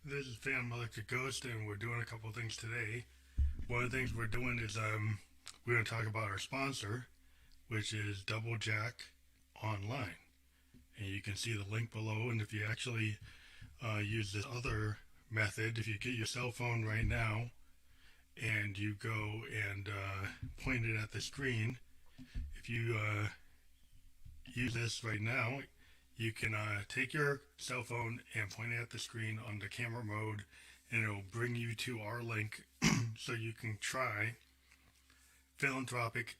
This is Phantom Electric Ghost, and we're doing a couple of things today. One of the things we're doing is we're going to talk about our sponsor, which is Double Jack Online. And you can see the link below. And if you actually use this other method, if you get your cell phone right now and you go and point it at the screen, if you use this right now, you can take your cell phone and point it at the screen on the camera mode, and it'll bring you to our link so you can try philanthropic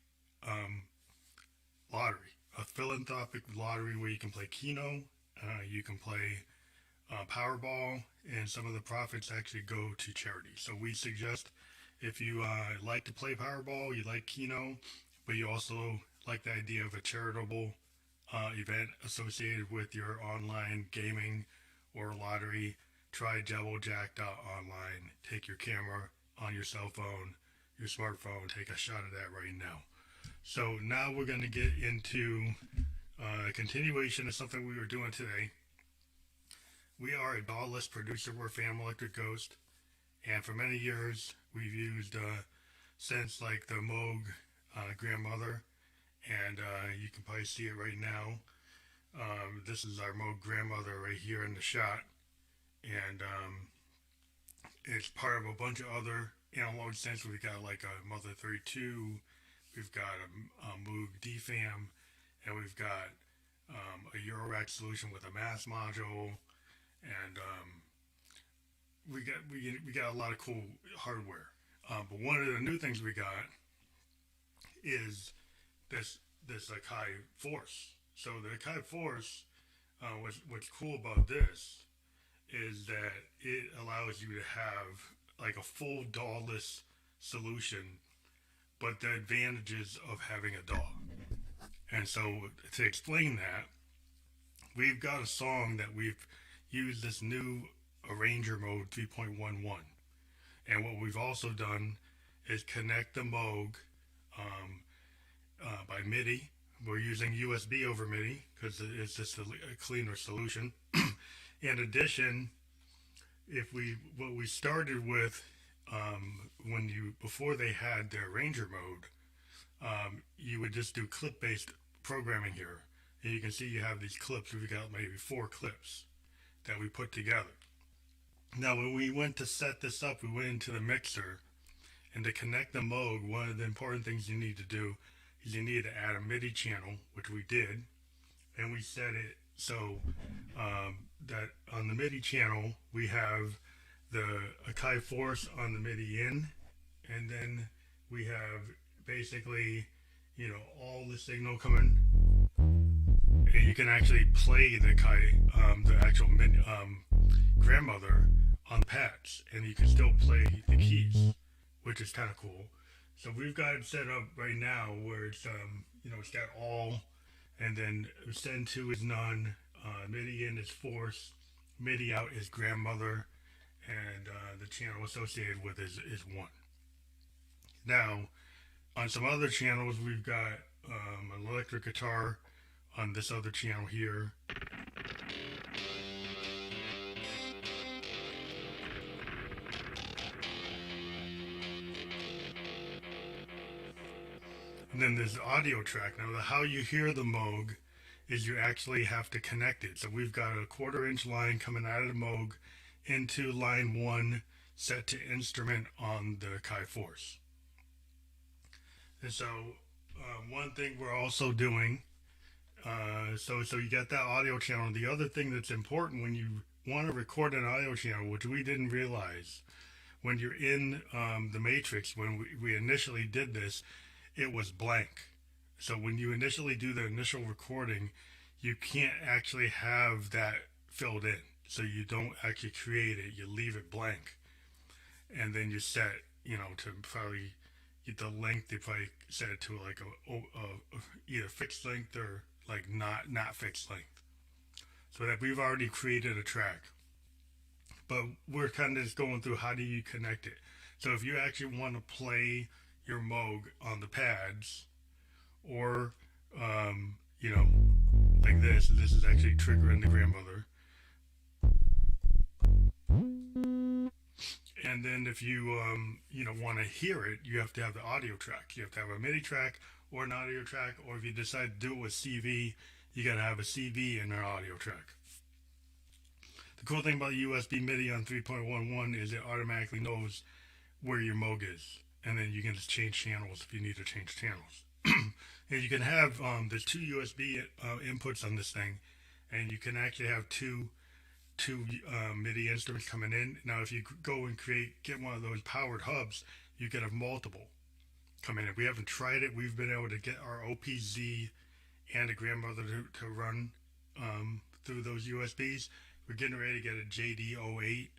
lottery. A philanthropic lottery where you can play Keno, you can play Powerball, and some of the profits actually go to charity. So we suggest if you like to play Powerball, you like Keno, but you also like the idea of a charitable event associated with your online gaming or lottery, try doublejack.online. Take your camera on your cell phone, your smartphone, take a shot of that right now. So now we're going to get into a continuation of something we were doing today. We are a Dawless producer. We're Phantom Electric Ghost, and for many years we've used scents like the Moog grandmother, and you can probably see it right now. This is our Moog grandmother right here in the shot, and it's part of a bunch of other analog scents. We've got like a Mother 32, we've got a Moog DFAM, and we've got a Eurorack solution with a mass module, and we got a lot of cool hardware. But one of the new things we got is this Akai Force. So the Akai Force, what's cool about this is that it allows you to have like a full DAW-less solution, but the advantages of having a DAW. And so to explain that, we've got a song that we've used this new Arranger mode 3.11. And what we've also done is connect the Moog by MIDI. We're using USB over MIDI because it's just a cleaner solution. In addition, what we started with before they had their Arranger mode, you would just do clip-based programming here. And you can see you have these clips. We've got maybe 4 clips that we put together. Now, when we went to set this up, we went into the mixer, and to connect the Moog, one of the important things you need to do is you need to add a MIDI channel, which we did, and we set it so that on the MIDI channel we have the Akai Force on the MIDI in, and then we have basically, all the signal coming, and you can actually play the Akai, the actual grandmother on the pads, and you can still play the keys, which is kind of cool. So we've got it set up right now where it's it's got all, and then send to is none, MIDI in is Force, MIDI out is grandmother, and the channel associated with is 1. Now, on some other channels, we've got an electric guitar on this other channel here. And then there's the audio track. Now, how you hear the Moog is you actually have to connect it. So we've got a 1/4-inch line coming out of the Moog into line 1 set to instrument on the Akai Force. And so one thing we're also doing, so you got that audio channel. The other thing that's important when you want to record an audio channel, which we didn't realize, when you're in the Matrix, when we initially did this, it was blank. So when you initially do the initial recording, you can't actually have that filled in. So you don't actually create it, you leave it blank. And then you set, to probably get the length, you probably set it to like a either fixed length or like not fixed length. So that we've already created a track. But we're kind of just going through how do you connect it. So if you actually want to play your Moog on the pads, or like this is actually triggering the grandmother. then if you want to hear it, you have to have the audio track. You have to have a MIDI track or an audio track, or if you decide to do it with CV, you got to have a CV and an audio track. The cool thing about USB MIDI on 3.11 is it automatically knows where your Moog is, and then you can just change channels if you need to change channels. And you can have there's two USB inputs on this thing, and you can actually have two MIDI instruments coming in. Now, if you go and get one of those powered hubs, you can have multiple coming in. We haven't tried it. We've been able to get our OPZ and a grandmother to run through those USBs. We're getting ready to get a JD08.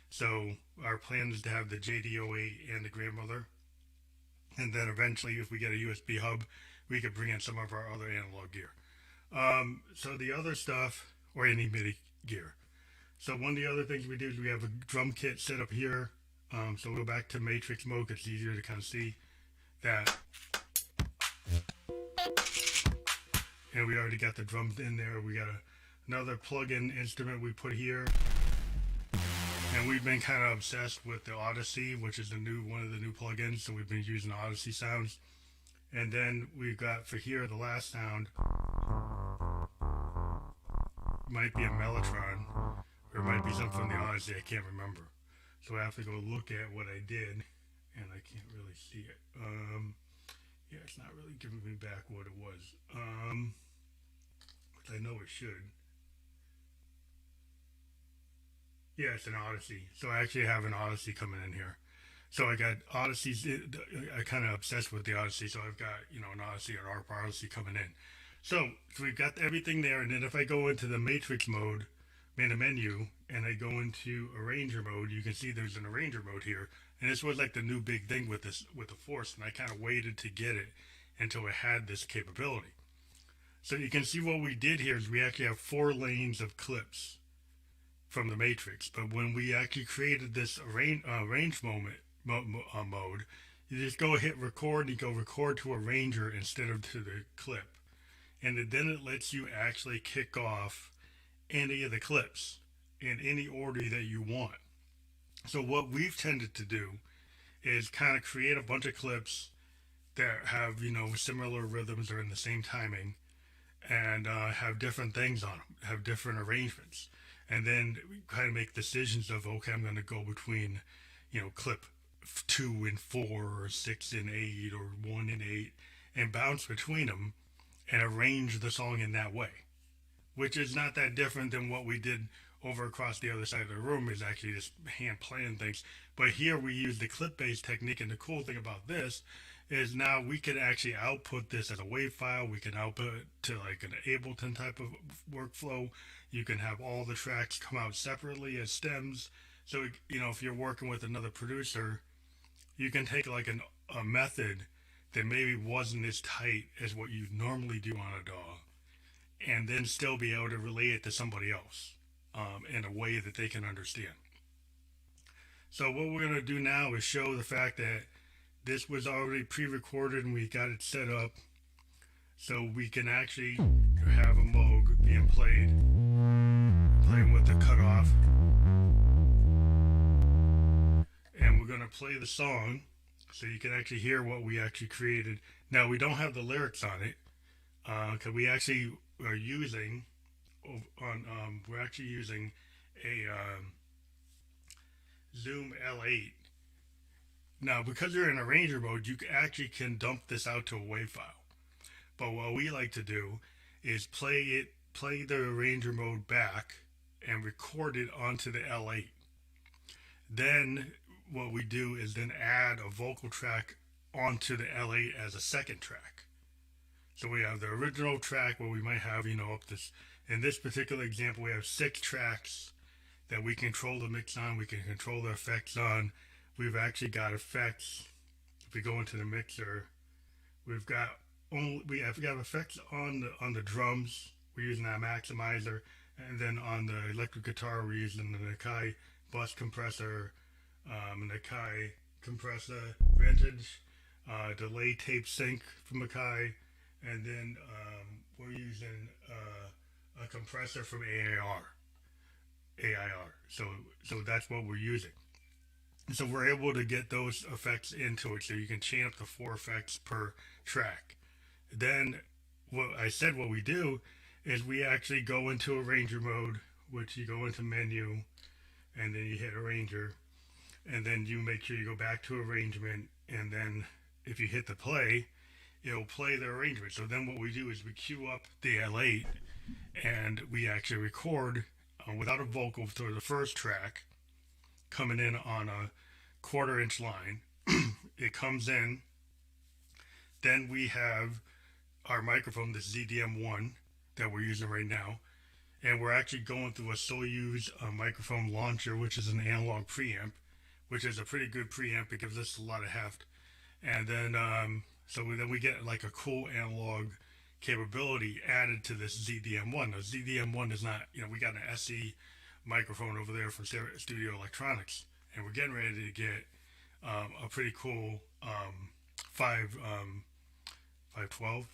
So our plan is to have the JD08 and the grandmother. And then eventually, if we get a USB hub, we could bring in some of our other analog gear. So the other stuff, or any MIDI gear. So one of the other things we do is we have a drum kit set up here. So we'll go back to matrix mode. It's easier to kind of see that. And we already got the drums in there. We got another plug-in instrument we put here. And we've been kind of obsessed with the Odyssey, which is one of the new plugins. So we've been using Odyssey sounds. And then we've got for here the last sound might be a Mellotron, or it might be something from the Odyssey. I can't remember. So I have to go look at what I did, and I can't really see it. Yeah, it's not really giving me back what it was. Which I know it should. Yeah, it's an Odyssey. So I actually have an Odyssey coming in here. So I got Odysseys. I kind of obsessed with the Odyssey. So I've got, an Odyssey or ARP Odyssey coming in. So we've got everything there. And then if I go into the matrix mode, in the menu, and I go into arranger mode, you can see there's an arranger mode here. And this was like the new big thing with the Force. And I kind of waited to get it until it had this capability. So you can see what we did here is we actually have 4 lanes of clips from the matrix. But when we actually created this arrange mode, you just go hit record, and you go record to arranger instead of to the clip. And then it lets you actually kick off any of the clips in any order that you want. So what we've tended to do is kind of create a bunch of clips that have, similar rhythms or in the same timing, and have different things on them, have different arrangements. And then we kind of make decisions of, okay, I'm going to go between, clip 2 and 4, or 6 and 8, or 1 and 8, and bounce between them and arrange the song in that way, which is not that different than what we did over across the other side of the room, is actually just hand playing things. But here we use the clip-based technique, and the cool thing about this is now we can actually output this as a WAV file. We can output it to like an Ableton type of workflow. You can have all the tracks come out separately as stems. So, if you're working with another producer, you can take like a method that maybe wasn't as tight as what you normally do on a DAW, and then still be able to relay it to somebody else in a way that they can understand. So what we're going to do now is show the fact that this was already pre-recorded and we got it set up so we can actually have a Moog being playing with the cutoff. And we're going to play the song so you can actually hear what we actually created. Now, we don't have the lyrics on it because we actually are using a Zoom L8. Now, because you're in arranger mode, you actually can dump this out to a WAV file. But what we like to do is play the arranger mode back and record it onto the L8. Then what we do is then add a vocal track onto the L8 as a second track. So we have the original track where we might have, up this, in this particular example, we have 6 tracks that we control the mix on, we can control the effects on. We've actually got effects. If we go into the mixer, we have effects on the drums. We're using that maximizer, and then on the electric guitar, we're using the Akai bus compressor, an Akai compressor vintage, delay tape sync from Akai, and then we're using a compressor from AIR. So that's what we're using. So we're able to get those effects into it, so you can chain up to 4 effects per track. Then what we do is we actually go into arranger mode, which you go into menu, and then you hit arranger, and then you make sure you go back to arrangement, and then if you hit the play, it'll play the arrangement. So then what we do is we queue up the L8, and we actually record without a vocal for the first track, coming in on a 1/4 inch line. It comes in. Then we have our microphone, this ZDM1 that we're using right now, and we're actually going through a Soyuz microphone launcher, which is an analog preamp, which is a pretty good preamp. It gives us a lot of heft, and then then we get like a cool analog capability added to this ZDM1. Now ZDM1 is not, we got an SE microphone over there from Studio Electronics, and we're getting ready to get a pretty cool 512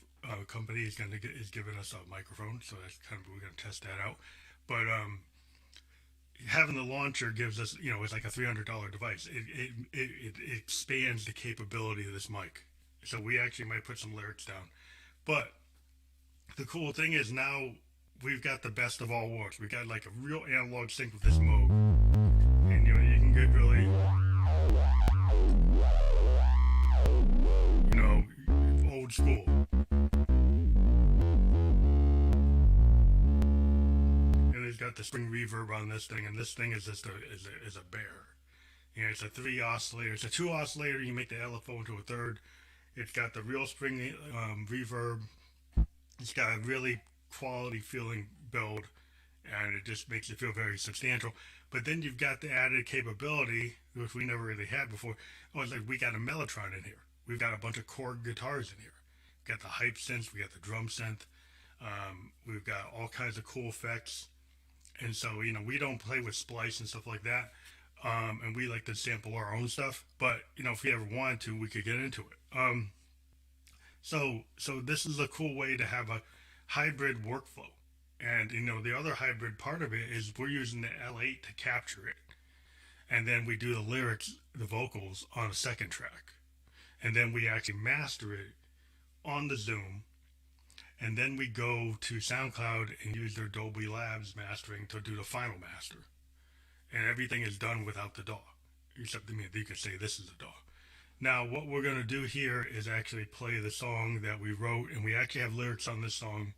company is giving us a microphone, so that's kind of, we're going to test that out. But having the launcher gives us, it's like a $300 device. It expands the capability of this mic. So we actually might put some lyrics down. But the cool thing is now we've got the best of all worlds. We got like a real analog sync with this Moog, and you can get really, old school. And it's got the spring reverb on this thing, and this thing is just is a bear. It's a 3 oscillator. It's a 2 oscillator. You make the LFO into a third. It's got the real spring reverb. It's got a really quality feeling build, and it just makes it feel very substantial. But then you've got the added capability, which we never really had before. It's like we got a Mellotron in here. We've got a bunch of chord guitars in here. We've got the hype synths. We got the drum synth. We've got all kinds of cool effects. And so, we don't play with splice and stuff like that. And we like to sample our own stuff. But, if we ever wanted to, we could get into it. So this is a cool way to have a hybrid workflow. And, the other hybrid part of it is we're using the L8 to capture it. And then we do the lyrics, the vocals, on a second track. And then we actually master it on the Zoom. And then we go to SoundCloud and use their Dolby Labs mastering to do the final master. And everything is done without the DAW. Except, you could say this is a DAW. Now, what we're going to do here is actually play the song that we wrote, and we actually have lyrics on this song.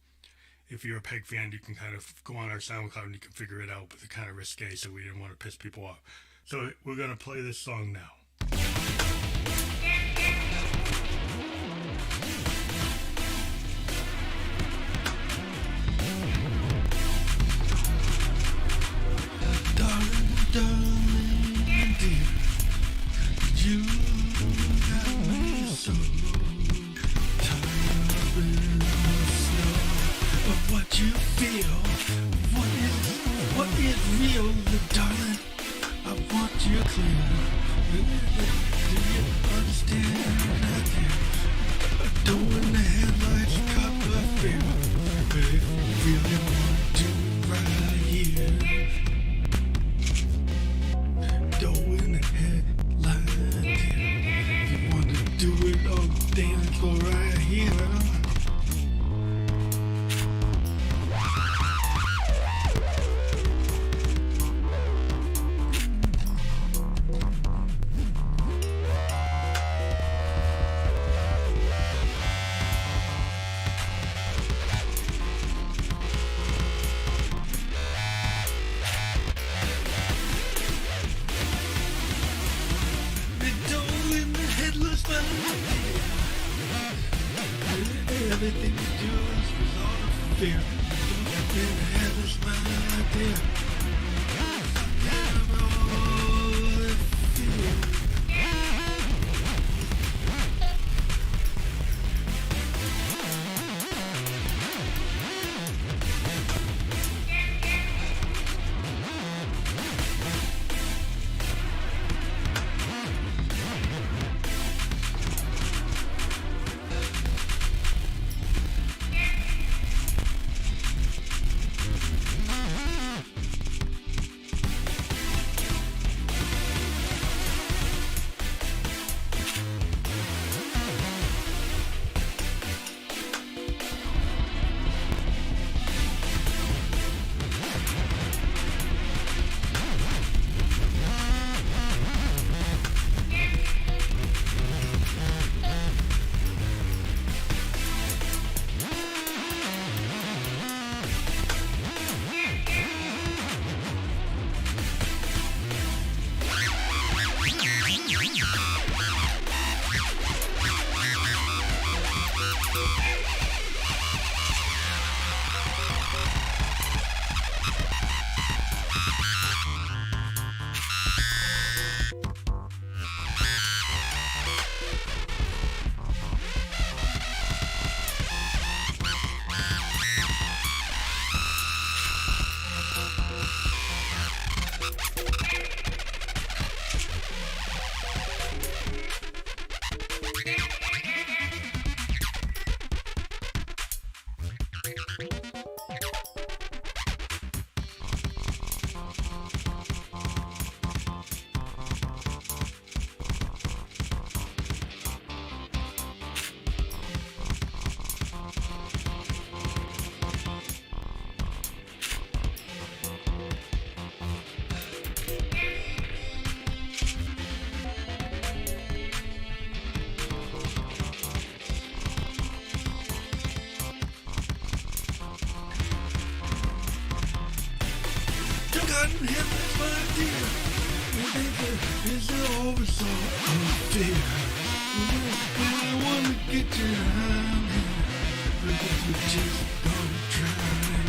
If you're a Peg fan, you can kind of go on our SoundCloud and you can figure it out, but it's kind of risque, so we didn't want to piss people off. So we're going to play this song now. Darling, dear, you got me so tired of what you feel. What is real, darling? I want you clear. Do you understand? Doing the headlights, cut the fear. Really want to right here. Doing the headlights, yeah. You want to do it on the dance floor right here. Everything you do is without a fear. Don't get in the head of this man idea. in heaven's my dear. Is it always so unfair? I wanna get you around here, but if you just gonna try it.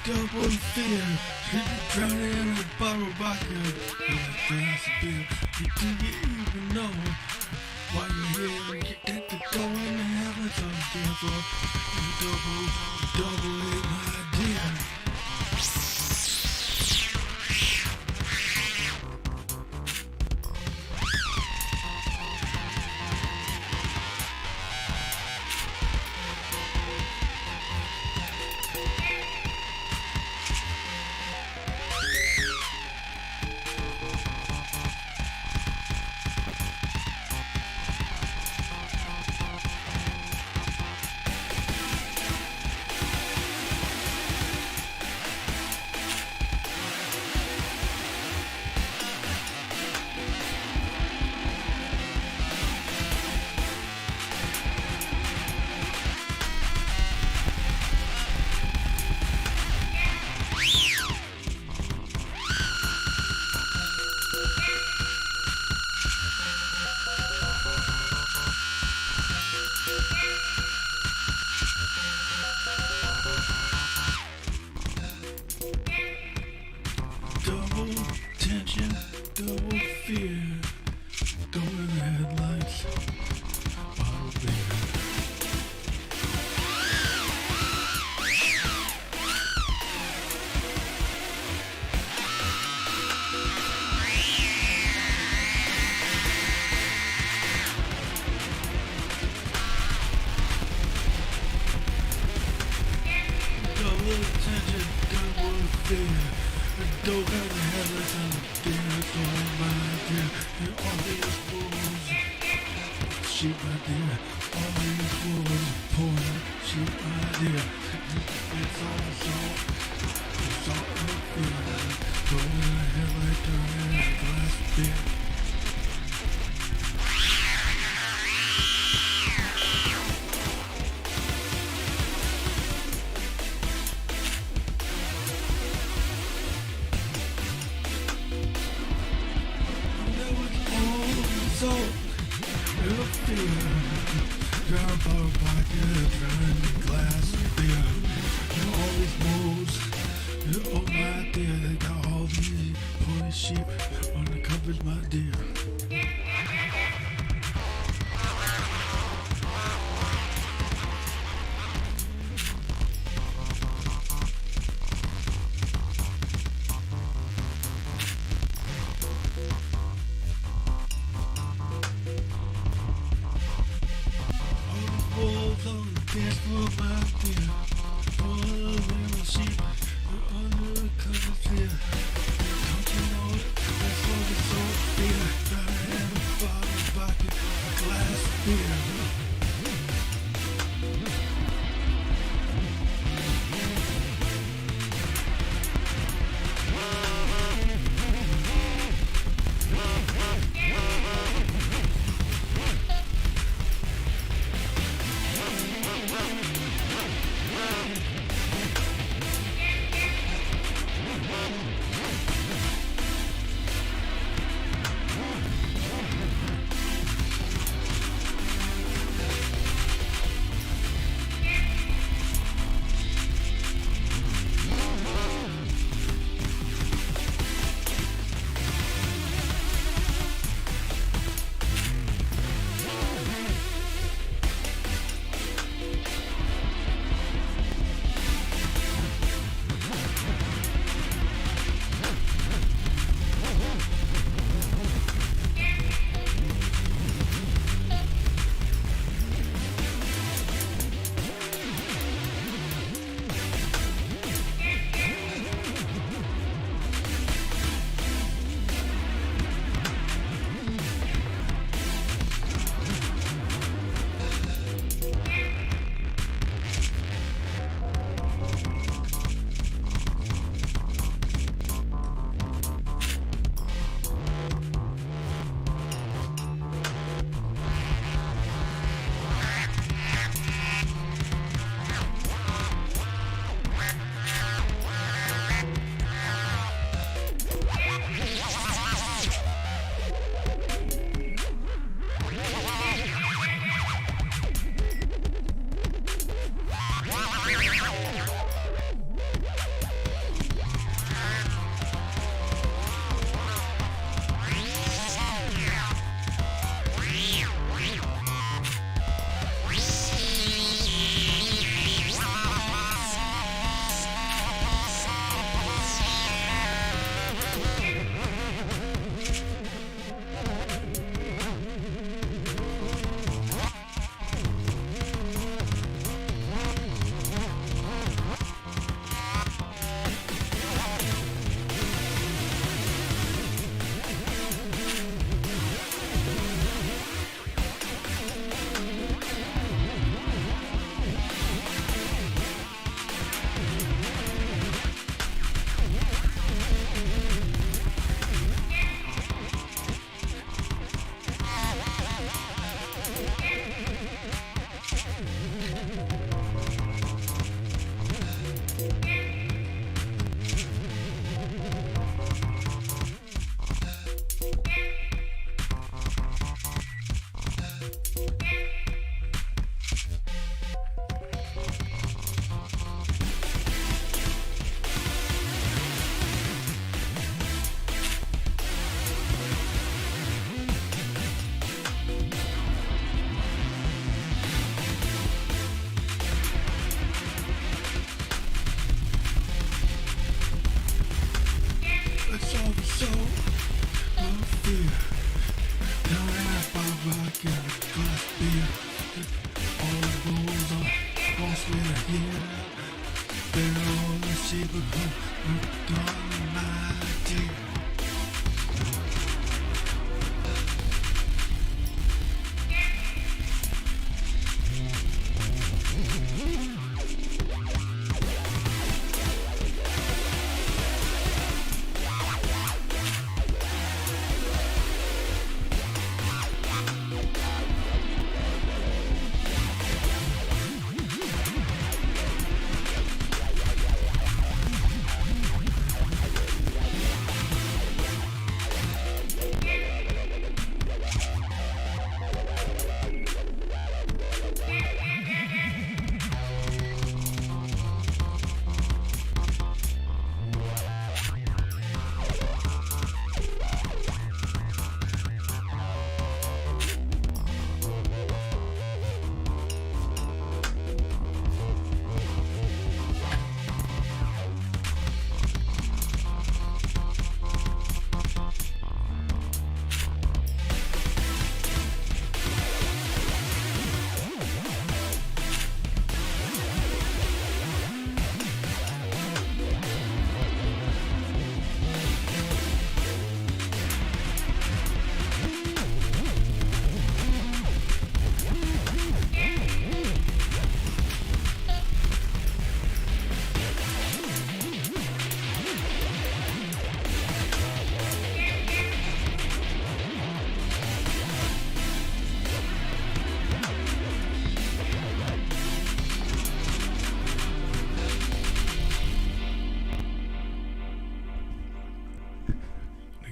Double fear, drowning in a bottle of vodka with a glass of beer. Do you even know why you're here? You get to go in the heavens on the dance floor. Double ain't my idea. Go in the headlights. Bottle beer. Double attention, double fear. Don't got the headlights on the deer. It's all my dear. And all these fools. Sheep my dear. All these fools. Poor sheep my dear. It's all salt. It's all up here. Go in the headlight, turn in a glass of beer.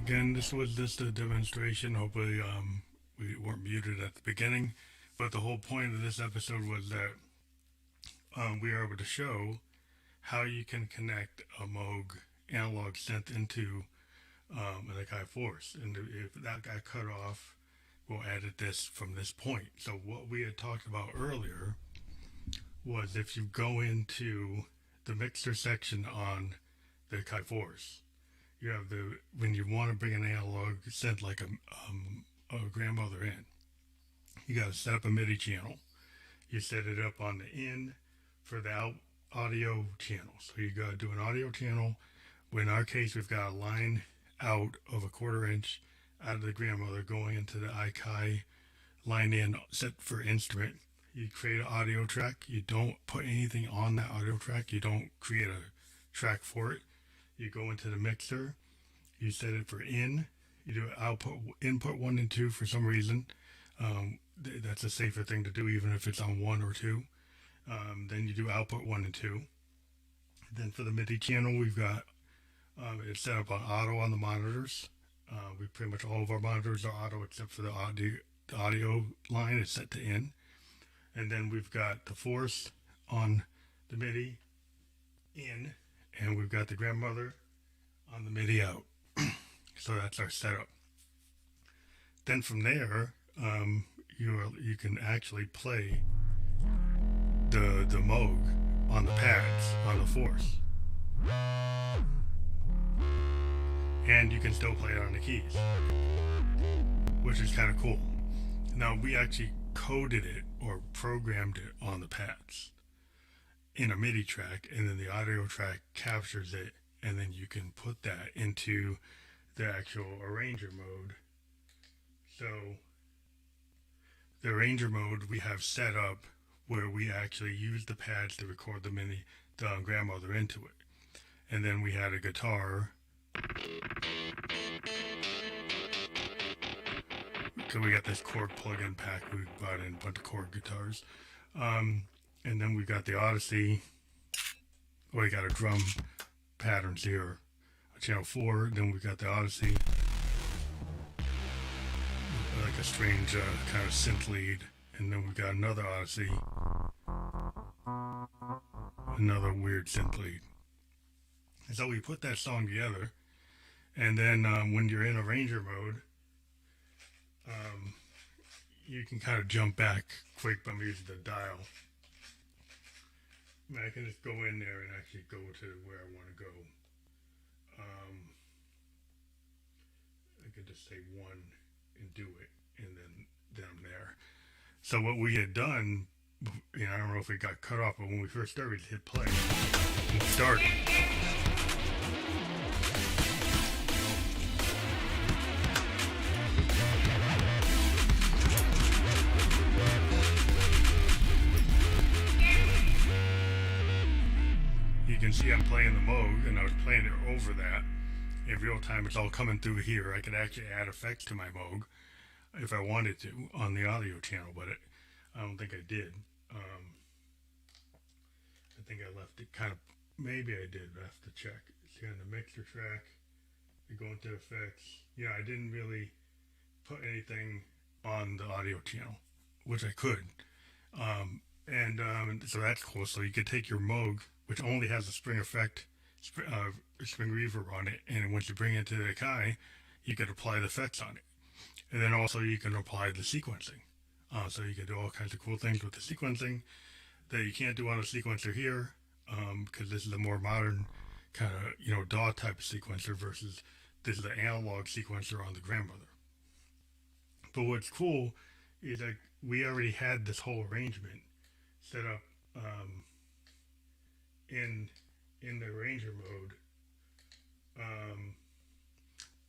again, this was just a demonstration. Hopefully, we weren't muted at the beginning, but the whole point of this episode was that we are able to show how you can connect a Moog analog synth into an Akai Force. And if that got cut off, we'll edit this from this point. So what we had talked about earlier was if you go into the mixer section on the Akai Force, you have when you want to bring an analog synth like a grandmother in, you got to set up a MIDI channel. You set it up on the in for the out audio channel. So you got to do an audio channel. In our case, we've got a line out of a 1/4 inch out of the grandmother going into the Akai line in set for instrument. You create an audio track. You don't put anything on that audio track. You don't create a track for it. You go into the mixer. You set it for in. You do output, input 1 and 2 for some reason. That's a safer thing to do, even if it's on 1 or 2. Then you do output 1 and 2. Then for the MIDI channel, we've got it's set up on auto on the monitors. We pretty much all of our monitors are auto except for the audio line is set to in. And then we've got the Force on the MIDI in, and we've got the grandmother on the MIDI out. So that's our setup. Then from there, you can actually play the Moog on the pads on the Force, and you can still play it on the keys, which is kind of cool. Now we actually coded it or programmed it on the pads in a MIDI track, and then the audio track captures it, and then you can put that into the actual arranger mode. So the arranger mode we have set up where we actually use the pads to record the grandmother into it. And then we had a guitar. So we got this Korg plug-in pack. We bought in a bunch of Korg guitars. And then we got the Odyssey. We got a drum patterns here. Channel 4. Then we got the Odyssey. Like a strange kind of synth lead. And then we got another Odyssey. Another weird synth lead. And so we put that song together. And then when you're in arranger mode, you can kind of jump back quick by using the dial. I can just go in there and actually go to where I want to go. I could just say 1 and do it, and then I'm there. So what we had done, I don't know if it got cut off, but when we first started, we hit play and started. You can see I'm playing the Moog, and I was playing it over that. In real time, it's all coming through here. I could actually add effects to my Moog if I wanted to on the audio channel, but I don't think I did. I think I left it kind of, maybe I did, but I have to check. See on the mixer track, you go into effects. I didn't really put anything on the audio channel, which I could. So that's cool. So you could take your Moog, which only has a spring effect, spring reverb on it, and once you bring it to the Akai, you could apply the effects on it. And then also you can apply the sequencing. So you can do all kinds of cool things with the sequencing that you can't do on a sequencer here, because this is a more modern kind of, DAW type of sequencer versus this is the analog sequencer on the grandmother. But what's cool is that we already had this whole arrangement set up in the arranger mode,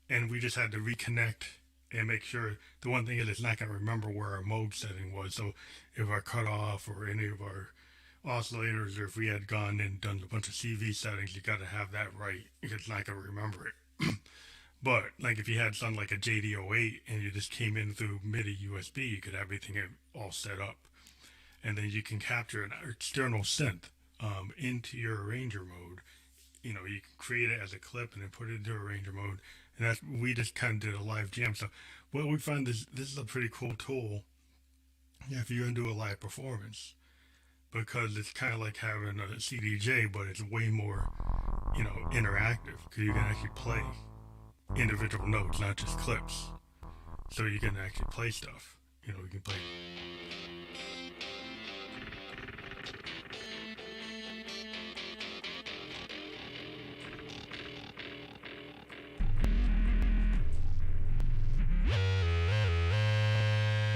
and we just had to reconnect and make sure. The one thing is it's not going to remember where our Moog setting was, so if our cutoff or any of our oscillators, or if we had gone and done a bunch of CV settings, you got to have that right, because it's not going to remember it. But like if you had something like a JD08 and you just came in through MIDI USB, you could have everything all set up, and then you can capture an external synth into your arranger mode. You can create it as a clip and then put it into arranger mode, And that's, we just kind of did a live jam. So what we find is this is a pretty cool tool if you're going to do a live performance, because it's kind of like having a CDJ, but it's way more, interactive, because you can actually play individual notes, not just clips. So you can actually play stuff. You can play.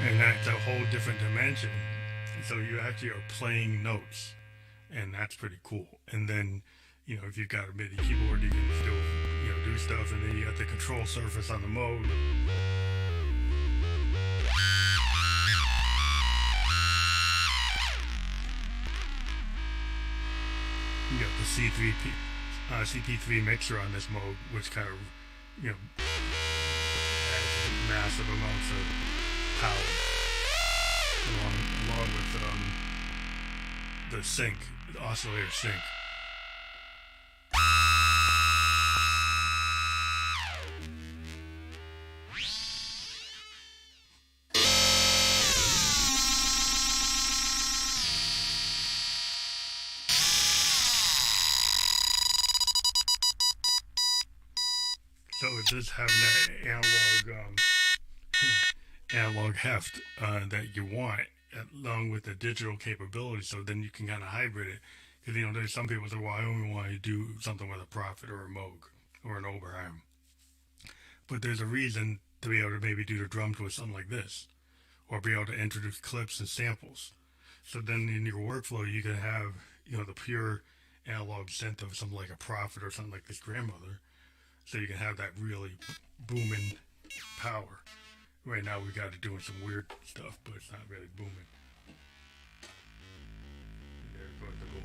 And that's a whole different dimension. So you actually are playing notes, and that's pretty cool. And then, if you've got a MIDI keyboard, you can still, do stuff. And then you got the control surface on the Moog. You got the CP3 mixer on this Moog, which kind of, adds massive amounts of power, along with the sync, the oscillator sync. So it's just having that analog heft that you want, along with the digital capability. So then you can kind of hybrid it, because there's some people that say, well, I only want to do something with a Prophet or a Moog or an Oberheim. But there's a reason to be able to maybe do the drums with something like this, or be able to introduce clips and samples. So then in your workflow, you can have the pure analog synth of something like a Prophet or something like this Grandmother. So you can have that really booming power. Right now we got it doing some weird stuff, but it's not really booming. There goes the boom.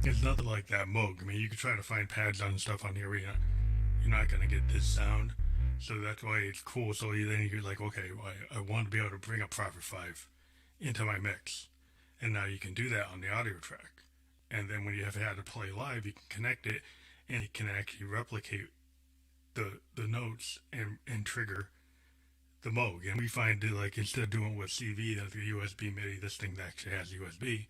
It's nothing like that Moog. I mean, you can try to find pads on stuff on here, but you're not going to get this sound. So that's why it's cool. So then you're like, okay, well, I want to be able to bring a Prophet 5 into my mix. And now you can do that on the audio track. And then when you have had to play live, you can connect it, and it can actually replicate the notes and trigger the Moog. And we find that, like, instead of doing with CV, that's the USB MIDI, this thing actually has USB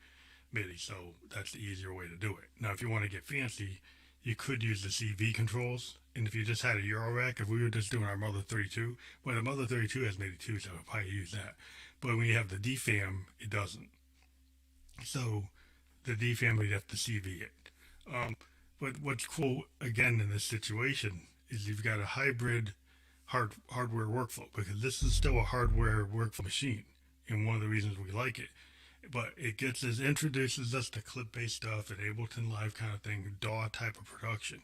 MIDI, so that's the easier way to do it. Now, if you want to get fancy, you could use the CV controls, and if you just had a Eurorack, if we were just doing our Mother 32, well, the Mother 32 has MIDI too, so I'll probably use that. But when you have the DFAM, it doesn't. So the DFAM, you'd have to CV it. But what's cool, again, in this situation, is you've got a hybrid hardware workflow, because this is still a hardware workflow machine, and one of the reasons we like it. But it introduces us to clip-based stuff, an Ableton Live kind of thing, DAW type of production,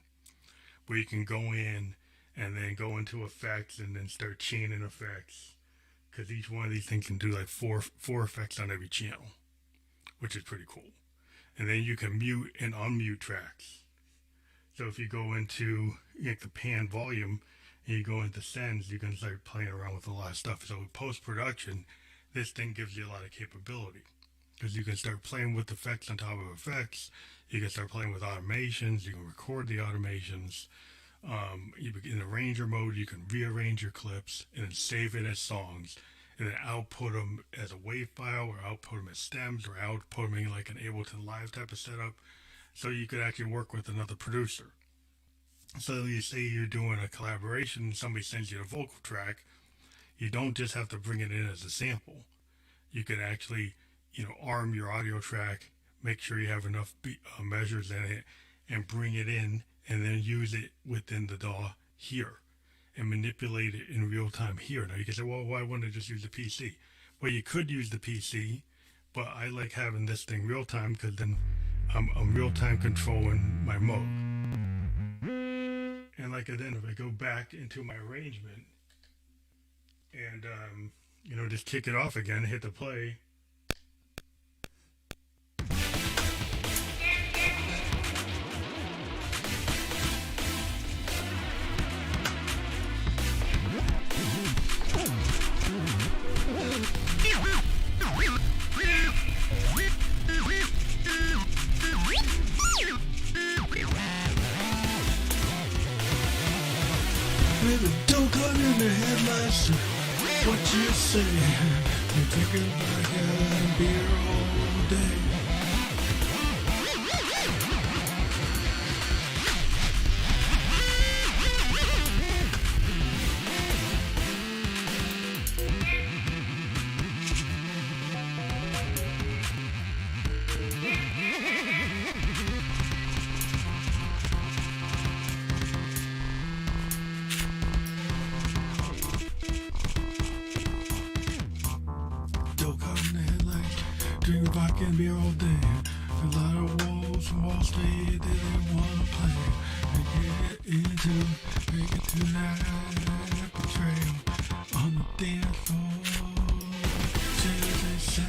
where you can go in and then go into effects and then start chaining effects, because each one of these things can do like four effects on every channel, which is pretty cool. And then you can mute and unmute tracks. So if you go into the pan volume and you go into sends, you can start playing around with a lot of stuff. So with post-production, this thing gives you a lot of capability, because you can start playing with effects on top of effects. You can start playing with automations. You can record the automations. In arranger mode, you can rearrange your clips and then save it as songs, and then output them as a WAV file, or output them as stems, or output them in like an Ableton Live type of setup. So you could actually work with another producer. So you say you're doing a collaboration, somebody sends you a vocal track, you don't just have to bring it in as a sample. You can actually arm your audio track, make sure you have enough measures in it, and bring it in, and then use it within the DAW here, and manipulate it in real time here. Now you can say, well, why wouldn't I just use the PC? Well, you could use the PC, but I like having this thing real time, because then I'm real time controlling my Moog. And then if I go back into my arrangement, and just kick it off again, hit the play. Baby, don't cut in the headlights. What you say? You're drinking vodka and beer all day. Drinking vodka and beer all day. A lot of wolves from Wall Street, they didn't want to play. They get to that betrayal on the dance floor. They say.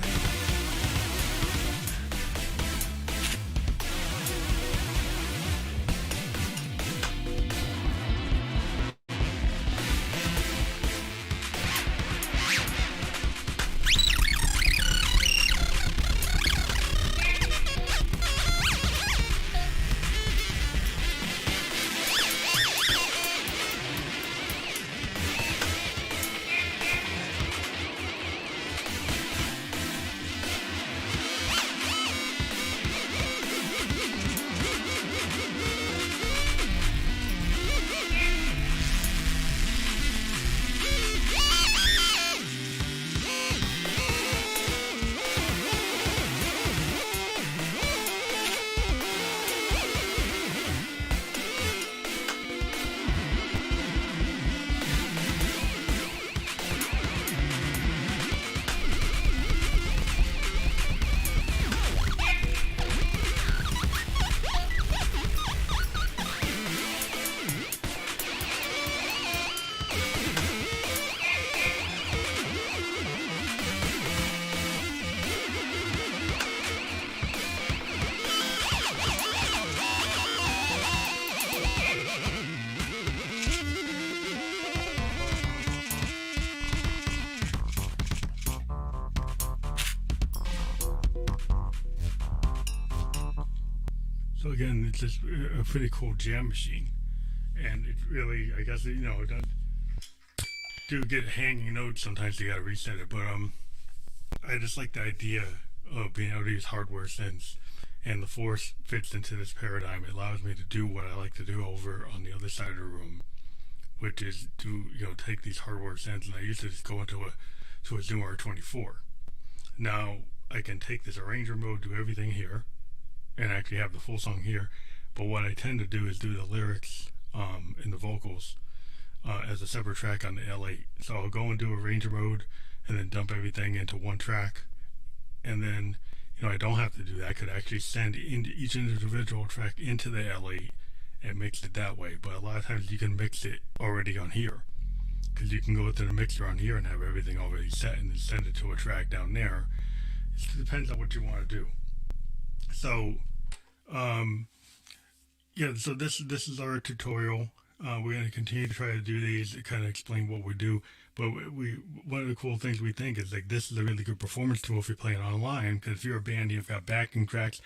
So again, it's just a pretty cool jam machine, and it really, I guess, it do get hanging notes sometimes. You gotta reset it, but I just like the idea of being able to use hardware synths, and the Force fits into this paradigm. It allows me to do what I like to do over on the other side of the room, which is to take these hardware synths, and I used to just go into a Zoom R24. Now I can take this arranger mode, do everything here, and actually have the full song here. But what I tend to do is do the lyrics and the vocals as a separate track on the L8. So I'll go and do arranger mode and then dump everything into one track. And then, I don't have to do that. I could actually send into each individual track into the L8 and mix it that way. But a lot of times you can mix it already on here, because you can go to the mixer on here and have everything already set and then send it to a track down there. It depends on what you want to do. So so this is our tutorial. We're going to continue to try to do these to kind of explain what we do. But one of the cool things we think is this is a really good performance tool if you're playing online, because if you're a band and you've got backing tracks,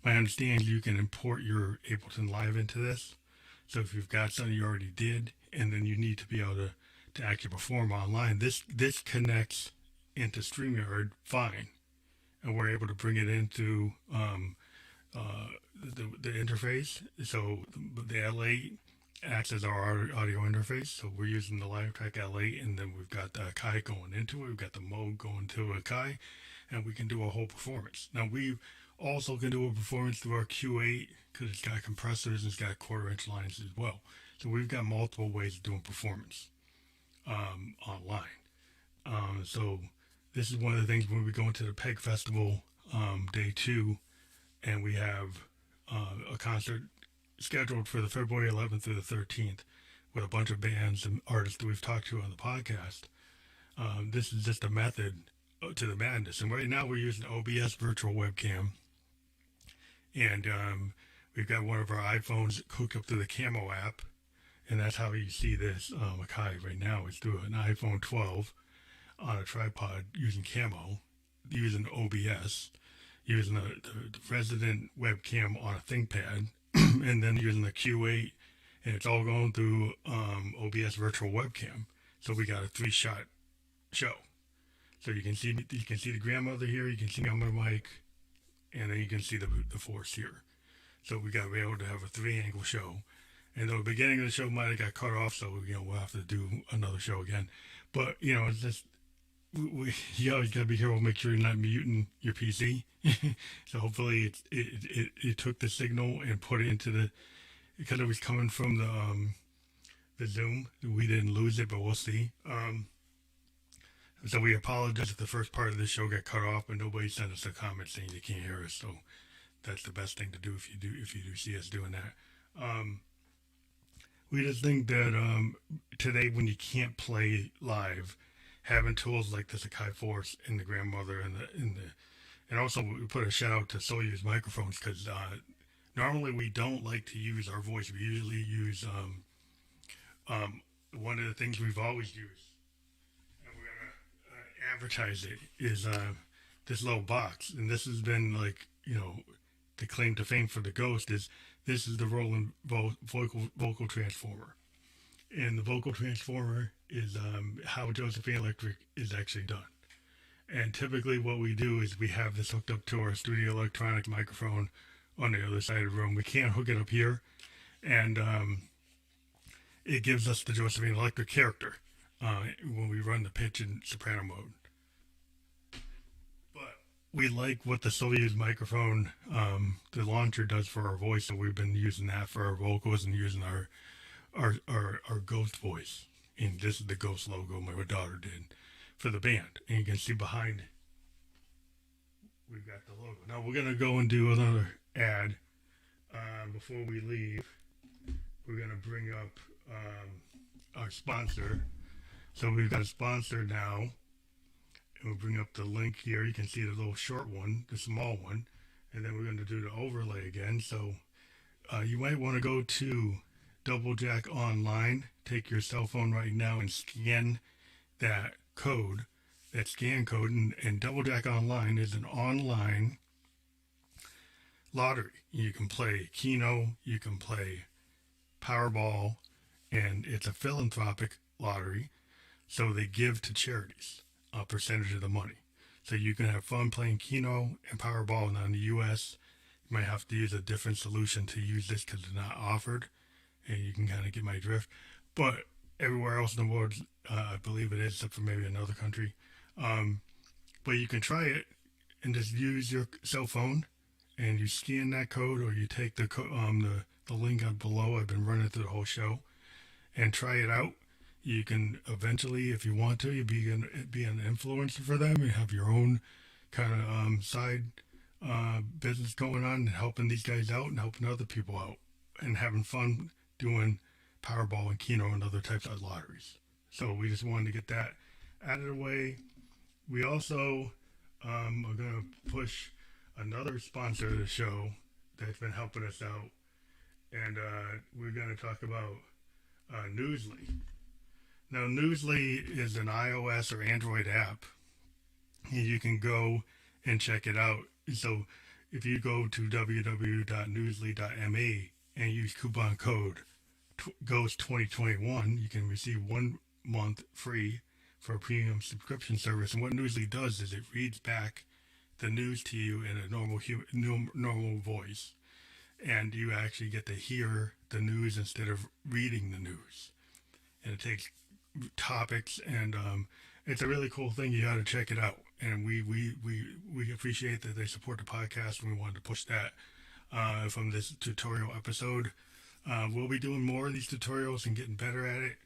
my understanding is you can import your Ableton Live into this. So if you've got something you already did and then you need to be able to actually perform online, this connects into StreamYard fine, and we're able to bring it into the interface. So the L8 acts as our audio interface. So we're using the LiveTrak L8, and then we've got the Akai going into it. We've got the Moog going to Akai, and we can do a whole performance. Now we also can do a performance through our Q8 because it's got compressors and it's got 1/4-inch lines as well. So we've got multiple ways of doing performance online. So this is one of the things when we go into the PEG Festival day 2, and we have a concert scheduled for the February 11th through the 13th with a bunch of bands and artists that we've talked to on the podcast. This is just a method to the madness. And right now we're using OBS virtual webcam, and we've got one of our iPhones hooked up to the Camo app, and that's how you see this Akai right now. It's through an iPhone 12 on a tripod using Camo, using OBS, using the resident webcam on a ThinkPad, and then using the Q8, and it's all going through OBS virtual webcam. So we got a 3-shot show. So you can see the grandmother here, you can see me on my mic, and then you can see the Force here. So we got able to have a 3-angle show. And the beginning of the show might have got cut off, so we'll have to do another show again. But it's just you always gotta be careful, make sure you're not muting your PC. So hopefully it took the signal and put it into because it was coming from the Zoom. We didn't lose it, but we'll see. So we apologize if the first part of the show got cut off, but nobody sent us a comment saying you can't hear us. So that's the best thing to do if you do see us doing that. We just think that today, when you can't play live, having tools like this Akai Force and the grandmother and also we put a shout out to Soyuz microphones, because normally we don't like to use our voice. We usually use one of the things we've always used, and we're gonna advertise it, is this little box. And this has been the claim to fame for the Ghost is this is the Roland vocal transformer. And the vocal transformer is how Josephine Electric is actually done. And typically what we do is we have this hooked up to our studio electronic microphone on the other side of the room. We can't hook it up here. And it gives us the Josephine Electric character when we run the pitch in soprano mode. But we like what the Soyuz microphone, the launcher, does for our voice. So we've been using that for our vocals and using our Ghost voice. And this is the Ghost logo my daughter did for the band. And you can see behind we've got the logo. Now we're going to go and do another ad. Before we leave, we're going to bring up our sponsor. So we've got a sponsor now. And we'll bring up the link here. You can see the little short one, the small one. And then we're going to do the overlay again. So you might want to go to Doublejack Online. Take your cell phone right now and scan that code, that scan code. And Doublejack Online is an online lottery. You can play Keno, you can play Powerball, and it's a philanthropic lottery. So they give to charities a percentage of the money. So you can have fun playing Keno and Powerball. Now in the U.S., you might have to use a different solution to use this because it's not offered. And you can kind of get my drift. But everywhere else in the world, I believe it is, except for maybe another country. But you can try it and just use your cell phone and you scan that code, or you take the link up below. I've been running through the whole show, and try it out. You can eventually, if you want to, you be an influencer for them. You have your own kind of side business going on and helping these guys out and helping other people out and having fun doing Powerball and Keno and other types of lotteries. So we just wanted to get that out of the way. We also are going to push another sponsor of the show that's been helping us out. And we're going to talk about Newsly. Now, Newsly is an iOS or Android app. And you can go and check it out. So if you go to www.newsly.me and use coupon code GHOST2021, you can receive 1 month free for a premium subscription service. And what Newsly does is it reads back the news to you in a normal voice, and you actually get to hear the news instead of reading the news. And it takes topics, and it's a really cool thing. You got to check it out. And we appreciate that they support the podcast, and we wanted to push that from this tutorial episode. We'll be doing more of these tutorials and getting better at it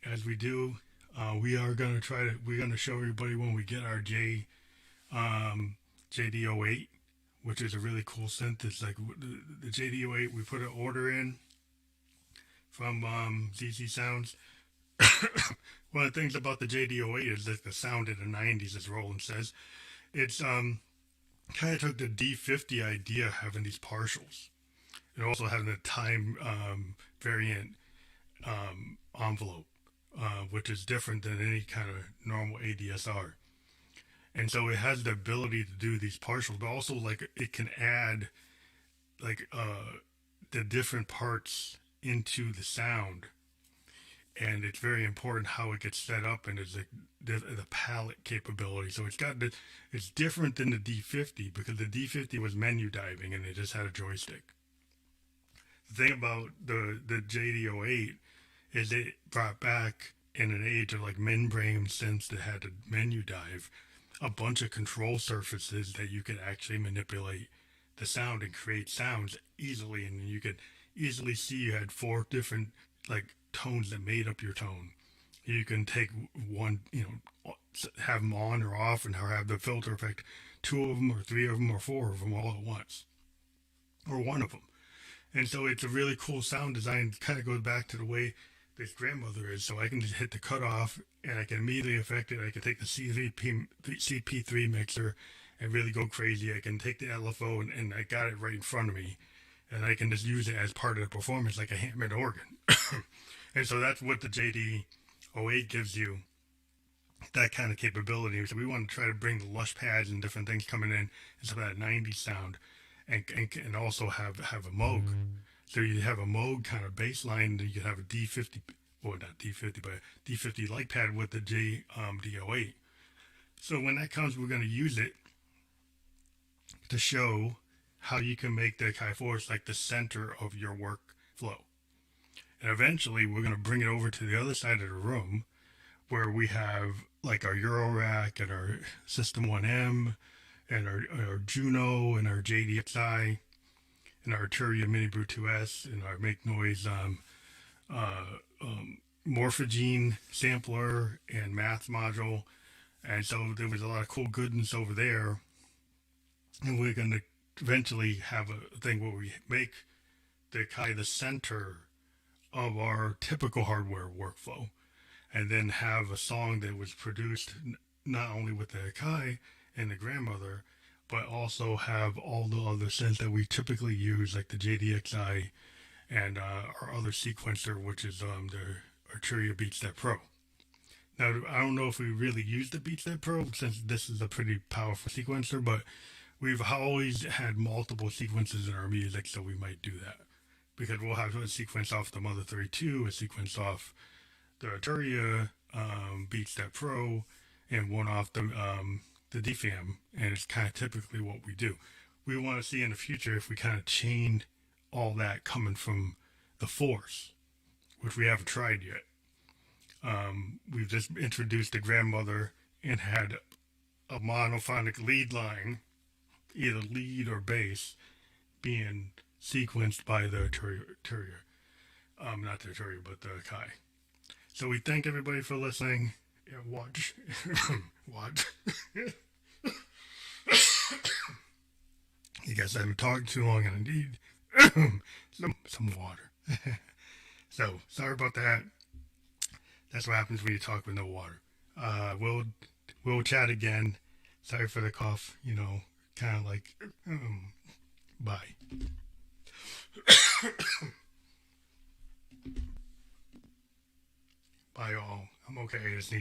as we do. We're going to show everybody when we get our JD08, which is a really cool synth. It's like the JD08, we put an order in from ZZ Sounds. One of the things about the JD08 is that the sound in the 90s, as Roland says, it's kind of took the D50 idea of having these partials and also having a time variant envelope, which is different than any kind of normal ADSR. And so it has the ability to do these partials, but also like it can add like the different parts into the sound. And it's very important how it gets set up and is the palette capability. So it's different than the D50 because the D50 was menu diving and it just had a joystick. The thing about the JD08 is it brought back in an age of like membrane synths that had a menu dive, a bunch of control surfaces that you could actually manipulate the sound and create sounds easily. And you could easily see you had 4 different like tones that made up your tone. You can take one, have them on or off and have the filter effect, 2 of them or 3 of them or 4 of them all at once, or 1 of them. And so it's a really cool sound design. It kind of goes back to the way this grandmother is. So I can just hit the cutoff and I can immediately affect it. I can take the CP3 mixer and really go crazy. I can take the LFO and I got it right in front of me. And I can just use it as part of the performance like a hammered organ. And so that's what the JD08 gives you, that kind of capability. So we want to try to bring the lush pads and different things coming in and some of that 90s sound and also have a Moog. So you have a Moog kind of bass line, you can have a D50, well not D50, but a D50 light pad with the JD08. So when that comes, we're going to use it to show how you can make the Akai Force like the center of your workflow. And eventually we're going to bring it over to the other side of the room where we have like our Euro rack and our System 1M and our Juno and our JDXI and our Arturia Mini Brew 2S and our Make Noise Morphogene sampler and math module. And so there was a lot of cool goodness over there. And we're going to eventually have a thing where we make the Akai the center of our typical hardware workflow, and then have a song that was produced not only with the Akai and the grandmother, but also have all the other synths that we typically use, like the JDXI and our other sequencer, which is the Arturia BeatStep Pro. Now, I don't know if we really use the BeatStep Pro since this is a pretty powerful sequencer, but we've always had multiple sequences in our music, so we might do that. Because we'll have a sequence off the Mother 32, a sequence off the Arturia BeatStep Pro, and one off the DFAM, and it's kind of typically what we do. We want to see in the future if we kind of chain all that coming from the Force, which we haven't tried yet. We've just introduced the grandmother and had a monophonic lead line, either lead or bass, being sequenced by the Arturia. Not the Arturia, but the Akai. So we thank everybody for listening. Yeah, watch. Watch. You guys haven't talked too long and I need some water. So, sorry about that. That's what happens when you talk with no water. We'll chat again. Sorry for the cough, kind of like, bye. Bye all. I'm okay. I just need some